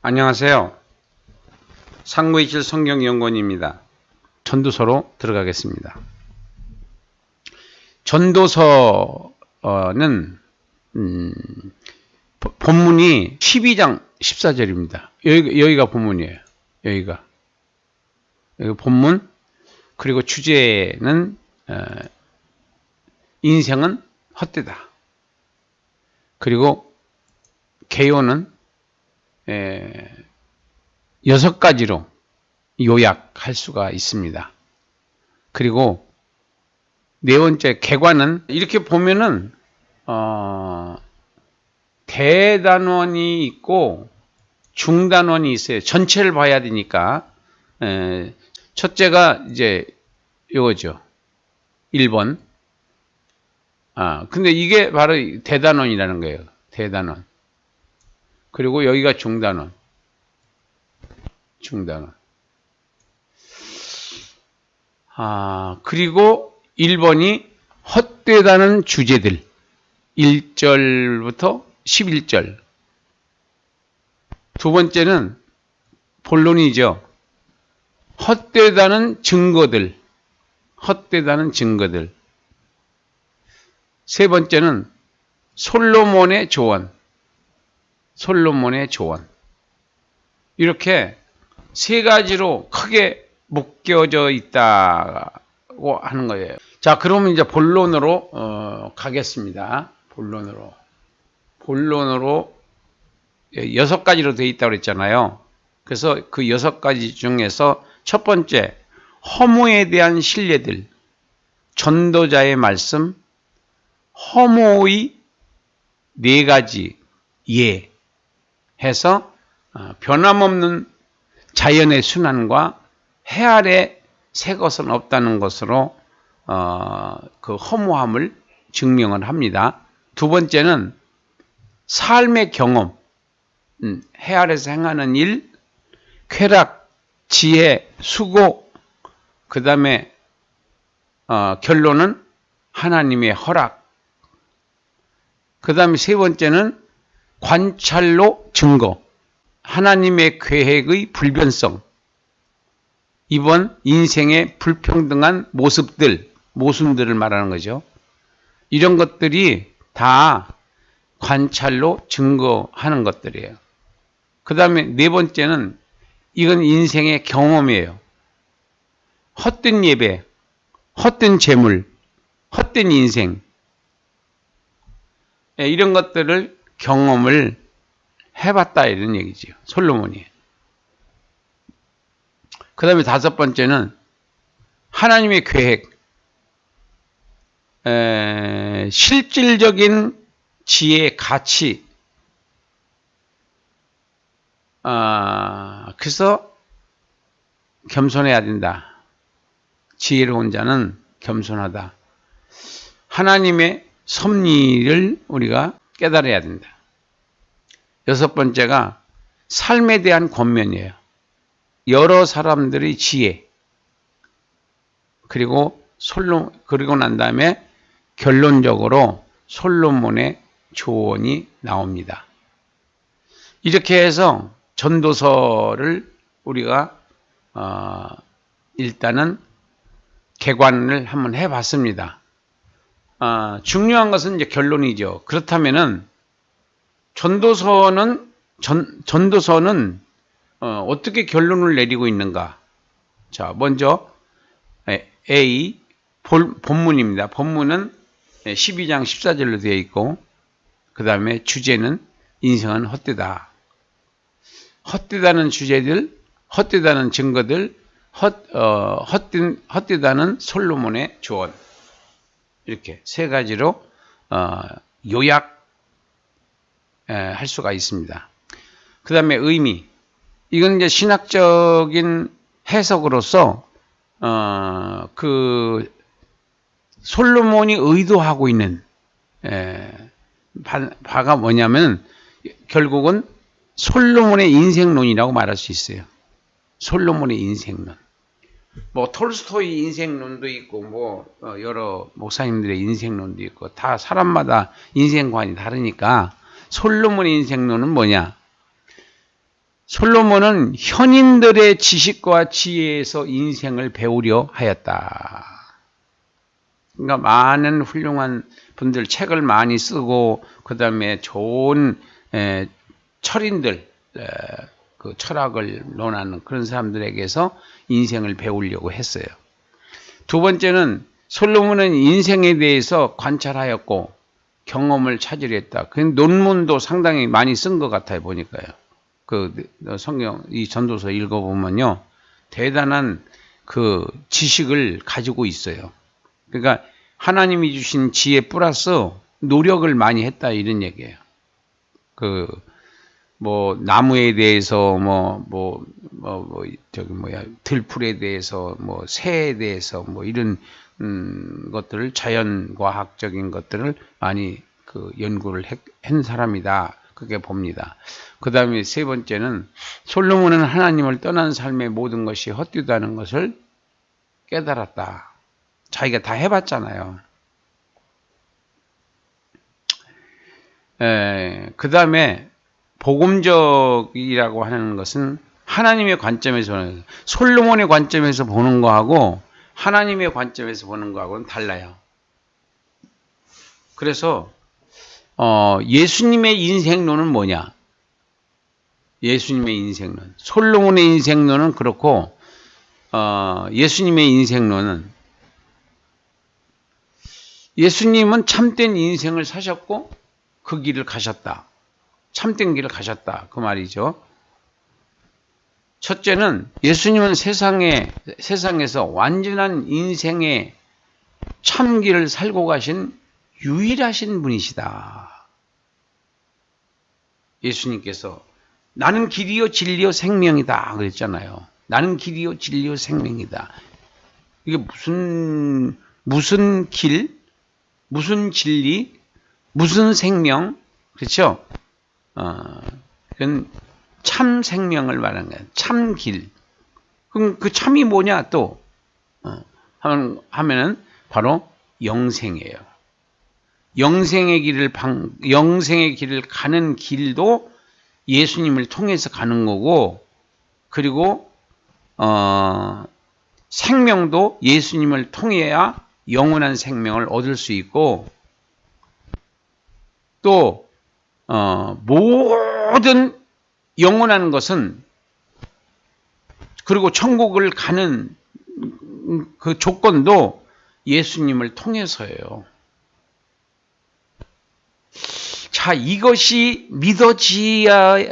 안녕하세요. 상무이실 성경연구원입니다. 전도서로 들어가겠습니다. 전도서는 본문이 12장 14절입니다. 여기가 본문이에요. 여기가 본문. 그리고 주제는 인생은 헛되다. 그리고 개요는 6가지로 요약할 수가 있습니다. 그리고 네 번째 개관은 이렇게 보면은 대단원이 있고 중단원이 있어요. 전체를 봐야 되니까. 첫째가 이제 요거죠. 1번. 근데 이게 바로 대단원이라는 거예요. 대단원. 그리고 여기가 중단원. 그리고 1번이 헛되다는 주제들. 1절부터 11절. 두 번째는 본론이죠. 헛되다는 증거들. 세 번째는 솔로몬의 조언. 이렇게 세 가지로 크게 묶여져 있다고 하는 거예요. 자, 그러면 이제 본론으로 가겠습니다. 본론으로 6가지로 되어 있다고 그랬잖아요. 그래서 그 6가지 중에서 첫 번째, 허무에 대한 신뢰들, 전도자의 말씀, 허무의 4가지 예 해서 변함없는 자연의 순환과 해 아래 새 것은 없다는 것으로 그 허무함을 증명을 합니다. 두 번째는 삶의 경험, 해 아래서 행하는 일, 쾌락, 지혜, 수고, 그 다음에 결론은 하나님의 허락. 그 다음에 세 번째는 관찰로 증거, 하나님의 계획의 불변성. 이번 인생의 불평등한 모순들을 말하는 거죠. 이런 것들이 다 관찰로 증거하는 것들이에요. 그 다음에 네 번째는 이건 인생의 경험이에요. 헛된 예배, 헛된 재물, 헛된 인생. 이런 것들을 경험을 해봤다 이런 얘기죠. 솔로몬이. 그 다음에 다섯 번째는 하나님의 계획, 실질적인 지혜의 가치. 그래서 겸손해야 된다. 지혜로운 자는 겸손하다. 하나님의 섭리를 우리가 깨달아야 된다. 여섯 번째가 삶에 대한 권면이에요. 여러 사람들의 지혜. 그리고 난 다음에 결론적으로 솔로몬의 조언이 나옵니다. 이렇게 해서 전도서를 우리가 일단은 개관을 한번 해봤습니다. 중요한 것은 이제 결론이죠. 그렇다면은 전도서는 어떻게 결론을 내리고 있는가? 자, 먼저 A 본문입니다. 본문은 12장 14절로 되어 있고, 그 다음에 주제는 인생은 헛되다. 헛되다는 주제들, 헛되다는 증거들, 헛되다는 솔로몬의 조언. 이렇게 세 가지로 요약할 수가 있습니다. 그 다음에 의미. 이건 이제 신학적인 해석으로서 그 솔로몬이 의도하고 있는 바가 뭐냐면 결국은 솔로몬의 인생론이라고 말할 수 있어요. 솔로몬의 인생론. 뭐 톨스토이 인생론도 있고 뭐 여러 목사님들의 인생론도 있고 다 사람마다 인생관이 다르니까 솔로몬의 인생론은 뭐냐? 솔로몬은 현인들의 지식과 지혜에서 인생을 배우려 하였다. 그러니까 많은 훌륭한 분들 책을 많이 쓰고 그 다음에 좋은 철인들, 그 철학을 논하는 그런 사람들에게서 인생을 배우려고 했어요. 두 번째는 솔로몬은 인생에 대해서 관찰하였고 경험을 찾으려 했다. 그 논문도 상당히 많이 쓴 것 같아요. 보니까요. 그 성경 이 전도서 읽어보면요, 대단한 그 지식을 가지고 있어요. 그러니까 하나님이 주신 지혜 플러스 노력을 많이 했다 이런 얘기예요. 그 뭐 나무에 대해서 들풀에 대해서 새에 대해서 이런 것들을 자연과학적인 것들을 많이 그 연구를 한 사람이다. 그렇게 봅니다. 그 다음에 세 번째는 솔로몬은 하나님을 떠난 삶의 모든 것이 헛되다는 것을 깨달았다. 자기가 다 해봤잖아요. 그 다음에 복음적이라고 하는 것은 하나님의 관점에서 보는, 솔로몬의 관점에서 보는 거하고 하나님의 관점에서 보는 거하고는 달라요. 그래서 예수님의 인생론은 뭐냐? 예수님의 인생론. 솔로몬의 인생론은 그렇고 예수님의 인생론은, 예수님은 참된 인생을 사셨고 그 길을 가셨다. 참된 길을 가셨다. 그 말이죠. 첫째는 예수님은 세상에서 완전한 인생의 참길을 살고 가신 유일하신 분이시다. 예수님께서 나는 길이요 진리요 생명이다 그랬잖아요. 나는 길이요 진리요 생명이다. 이게 무슨 길, 무슨 진리, 무슨 생명, 그렇죠? 그건 참 생명을 말하는 거예요. 참 길. 그럼 그 참이 뭐냐 또 하면은 바로 영생이에요. 영생의 길을 가는 길도 예수님을 통해서 가는 거고, 그리고 생명도 예수님을 통해야 영원한 생명을 얻을 수 있고, 또 모든 영원한 것은, 그리고 천국을 가는 그 조건도 예수님을 통해서예요. 자, 이것이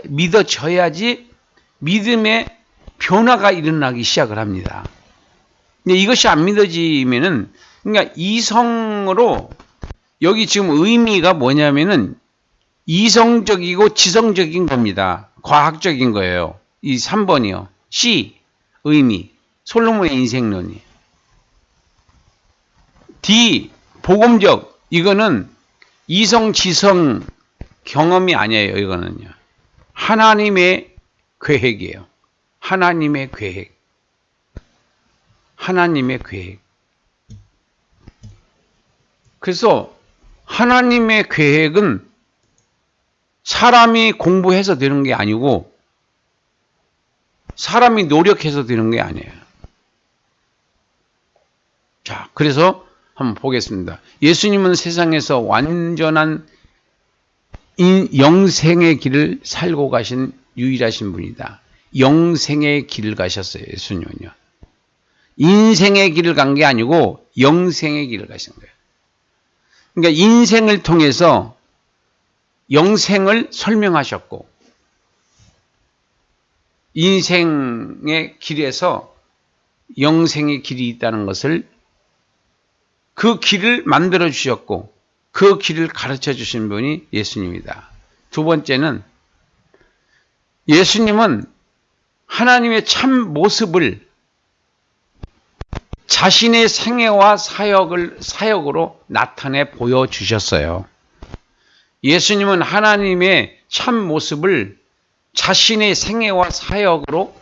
믿어져야지 믿음의 변화가 일어나기 시작을 합니다. 근데 이것이 안 믿어지면은, 그러니까 이성으로, 여기 지금 의미가 뭐냐면은 이성적이고 지성적인 겁니다. 과학적인 거예요. 이 3번이요. C, 의미. 솔로몬의 인생론이. D, 복음적. 이거는 이성, 지성 경험이 아니에요. 이거는요. 하나님의 계획이에요. 하나님의 계획. 하나님의 계획. 그래서 하나님의 계획은 사람이 공부해서 되는 게 아니고 사람이 노력해서 되는 게 아니에요. 자, 그래서 한번 보겠습니다. 예수님은 세상에서 완전한 영생의 길을 살고 가신 유일하신 분이다. 영생의 길을 가셨어요. 예수님은요. 인생의 길을 간 게 아니고 영생의 길을 가신 거예요. 그러니까 인생을 통해서 영생을 설명하셨고, 인생의 길에서 영생의 길이 있다는 것을, 그 길을 만들어 주셨고 그 길을 가르쳐 주신 분이 예수님이다. 두 번째는 예수님은 하나님의 참 모습을 자신의 생애와 사역으로 나타내 보여주셨어요. 예수님은 하나님의 참 모습을 자신의 생애와 사역으로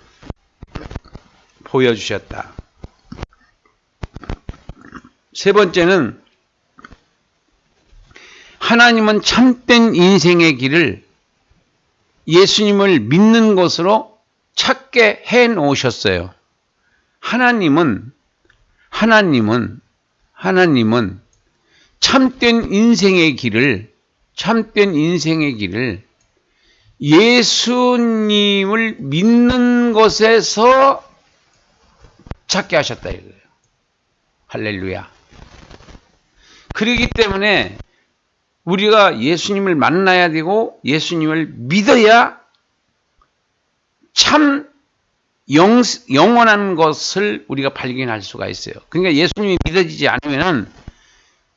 보여주셨다. 세 번째는 하나님은 참된 인생의 길을 예수님을 믿는 것으로 찾게 해 놓으셨어요. 하나님은 참된 인생의 길을 예수님을 믿는 것에서 찾게 하셨다 이거예요. 할렐루야. 그렇기 때문에 우리가 예수님을 만나야 되고 예수님을 믿어야 참 영원한 것을 우리가 발견할 수가 있어요. 그러니까 예수님이 믿어지지 않으면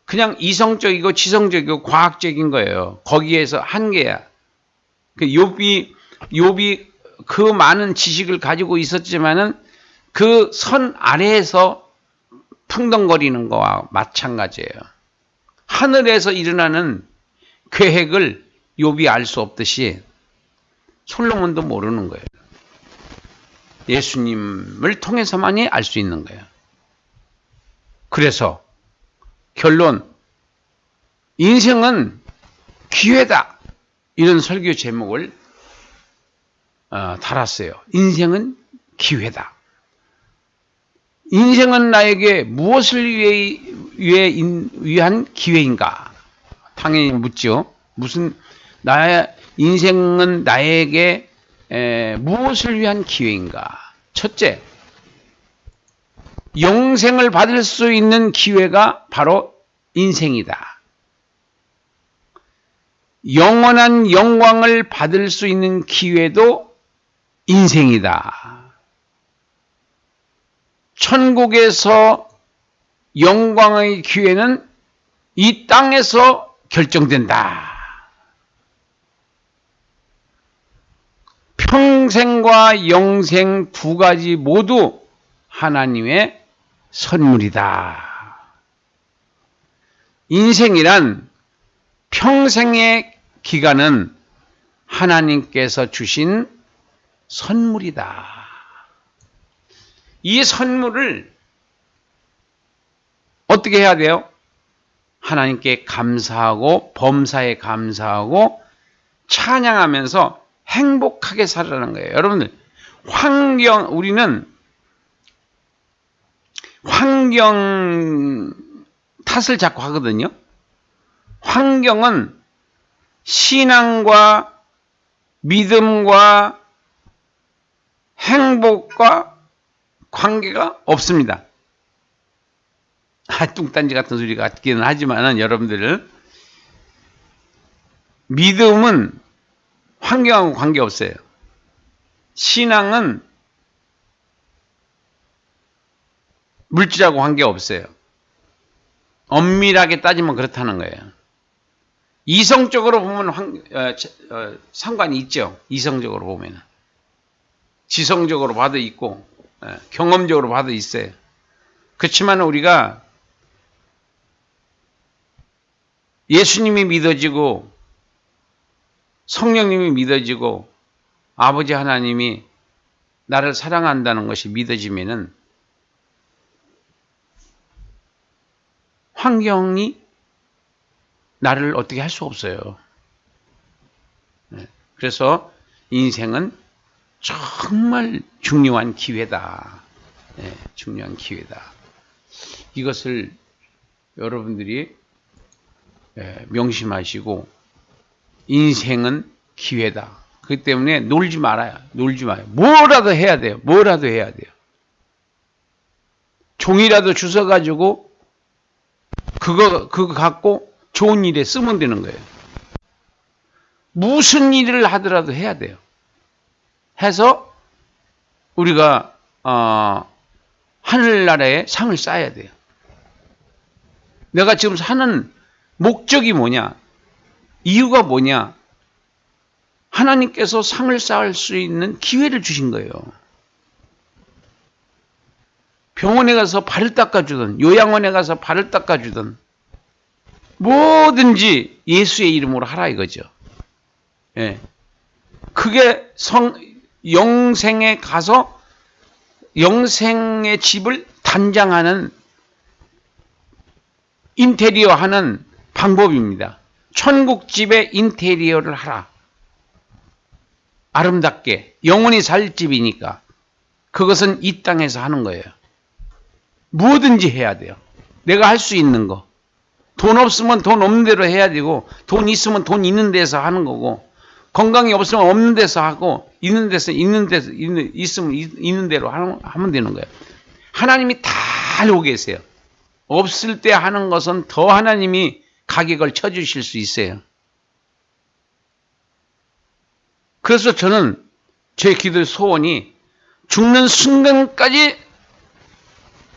그냥 이성적이고 지성적이고 과학적인 거예요. 거기에서 한계야. 욥이 그 많은 지식을 가지고 있었지만은 그 선 아래에서 풍덩거리는 거와 마찬가지예요. 하늘에서 일어나는 계획을 욥이 알 수 없듯이 솔로몬도 모르는 거예요. 예수님을 통해서만이 알 수 있는 거예요. 그래서 결론, 인생은 기회다. 이런 설교 제목을 달았어요. 인생은 기회다. 인생은 나에게 무엇을 위한 기회인가? 당연히 묻죠. 나의 인생은 나에게 무엇을 위한 기회인가? 첫째, 영생을 받을 수 있는 기회가 바로 인생이다. 영원한 영광을 받을 수 있는 기회도 인생이다. 천국에서 영광의 기회는 이 땅에서 결정된다. 평생과 영생 두 가지 모두 하나님의 선물이다. 인생이란 평생의 기간은 하나님께서 주신 선물이다. 이 선물을 어떻게 해야 돼요? 하나님께 감사하고 범사에 감사하고 찬양하면서 행복하게 살아가는 거예요. 여러분들, 우리는 환경 탓을 자꾸 하거든요. 환경은 신앙과 믿음과 행복과 관계가 없습니다. 뚱딴지 같은 소리 같기는 하지만 여러분들, 믿음은 환경하고 관계없어요. 신앙은 물질하고 관계없어요. 엄밀하게 따지면 그렇다는 거예요. 이성적으로 보면 상관이 있죠. 이성적으로 보면. 지성적으로 봐도 있고 경험적으로 봐도 있어요. 그렇지만 우리가 예수님이 믿어지고 성령님이 믿어지고 아버지 하나님이 나를 사랑한다는 것이 믿어지면은 환경이 나를 어떻게 할 수 없어요. 그래서 인생은 정말 중요한 기회다. 중요한 기회다. 이것을 여러분들이 명심하시고 인생은 기회다. 그렇기 때문에 놀지 말아요. 놀지 마요. 뭐라도 해야 돼요. 뭐라도 해야 돼요. 종이라도 주워가지고 그거 갖고 좋은 일에 쓰면 되는 거예요. 무슨 일을 하더라도 해야 돼요. 해서 우리가 하늘나라에 상을 쌓아야 돼요. 내가 지금 사는 목적이 뭐냐? 이유가 뭐냐? 하나님께서 상을 쌓을 수 있는 기회를 주신 거예요. 병원에 가서 발을 닦아주든 요양원에 가서 발을 닦아주든 뭐든지 예수의 이름으로 하라 이거죠. 그게 영생에 가서 영생의 집을 단장하는 인테리어 하는 방법입니다. 천국집의 인테리어를 하라. 아름답게 영원히 살 집이니까 그것은 이 땅에서 하는 거예요. 뭐든지 해야 돼요. 내가 할 수 있는 거. 돈 없으면 돈 없는 대로 해야 되고, 돈 있으면 돈 있는 데서 하는 거고, 건강이 없으면 없는 데서 하고, 있으면 있는 대로 하면 되는 거예요. 하나님이 다 알고 계세요. 없을 때 하는 것은 더 하나님이 가격을 쳐주실 수 있어요. 그래서 저는 제 기도 소원이 죽는 순간까지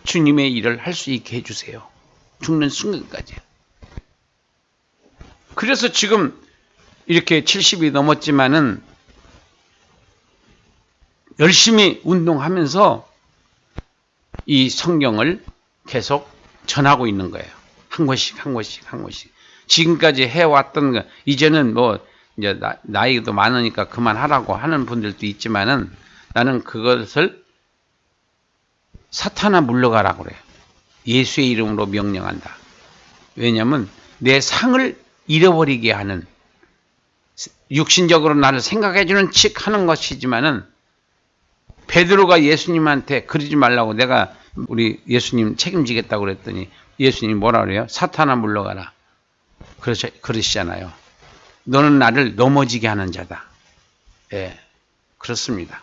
주님의 일을 할 수 있게 해주세요. 죽는 순간까지. 그래서 지금 이렇게 70이 넘었지만은 열심히 운동하면서 이 성경을 계속 전하고 있는 거예요. 한 권씩, 한 권씩, 한 권씩. 지금까지 해왔던 거, 이제는 뭐, 이제 나이도 많으니까 그만하라고 하는 분들도 있지만은 나는 그것을 사탄아 물러가라고 그래요. 예수의 이름으로 명령한다. 왜냐하면 내 상을 잃어버리게 하는, 육신적으로 나를 생각해주는 칙 하는 것이지만은 베드로가 예수님한테 그러지 말라고 내가 우리 예수님 책임지겠다고 그랬더니 예수님이 뭐라 그래요? 사탄아 물러가라. 그러시잖아요. 너는 나를 넘어지게 하는 자다. 예, 그렇습니다.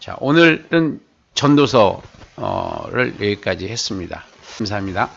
자, 오늘은 전도서를 여기까지 했습니다. 감사합니다.